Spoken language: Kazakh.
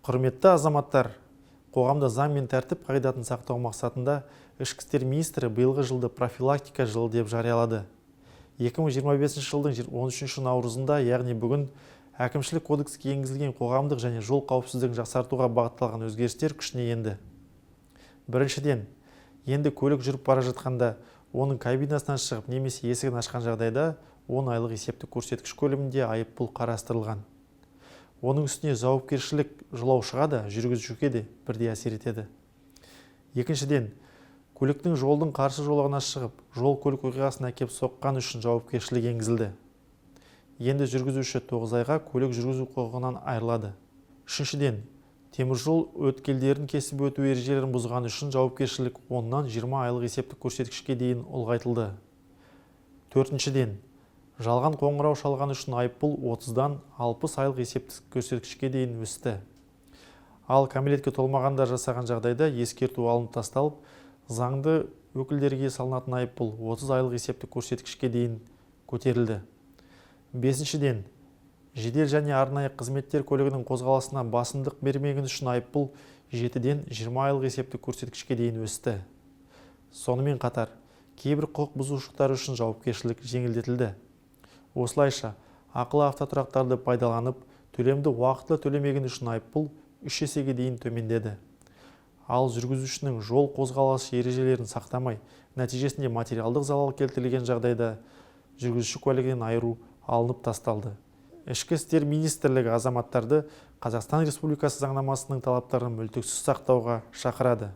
Құрметті азаматтар, қоғамда заң мен тәртіп қағидатын сақтау мақсатында Ішкі істер министрі биылғы жылды профилактика жылы деп жариялады. 2025 жылдың 13 наурызында, яғни бүгін, әкімшілік кодекске енгізілген қоғамдық және жол қауіпсіздігін жақсартуға бағытталған өзгерістер күшіне енді. Біріншіден, енді көлік жүріп бара жатқанда, оның кабинасынан шығып немесе есігін ашқан жағдайда 10 айлық есептік көрсеткіш көлемінде айыппұл қарастырылған. Оның үстіне жауапкершілік жолаушыға да, жүргізушіге де бірдей әсер етеді. Екіншіден, көліктің жолдың қарсы жолағына шығып, жол көлік оқиғасына әкеп соққан үшін жауапкершілік енгізілді. Енді жүргізуші 9 айға көлік жүргізу құқығынан айырылады. Үшіншіден, теміржол өткелдерін кесіп өту ережелерін бұзған үшін жауапкершілік 10-нан 20 айлық есептік көрсеткішке дейін ұлғайтылды. Төртіншіден, жалған қоңырау шалған үшін айыппұл 30-дан 60 айлық есептік көрсеткішке дейін өсті. Ал кәмелетке толмағандар жасаған жағдайда ескерту алынып тасталып, заңды өкілдерге салынатын айыппұл 30 айлық есептік көрсеткішке дейін көтерілді. Бесіншіден, жедел және арнайы қызметтер көлігінің қозғалысына басымдық бермеген үшін айыппұл 7-ден 20 айлық есептік көрсеткішке дейін өсті. Сонымен қатар, кейбір құқық бұзушылықтар үшін жауапкершілік жеңілдетілді. Осылайша, ақылы автотұрақтарды пайдаланып, төлемді уақытылы төлемеген үшін айыппұл 3 есеге дейін төмендеді. Ал жүргізушінің жол қозғалысы ережелерін сақтамай, нәтижесінде материалдық залал келтірілген жағдайда жүргізуші куәлігінен айыру алынып тасталды. Ішкі істер министрлігі азаматтарды Қазақстан Республикасы заңнамасының талаптарын мүлтіксіз сақтауға шақырады.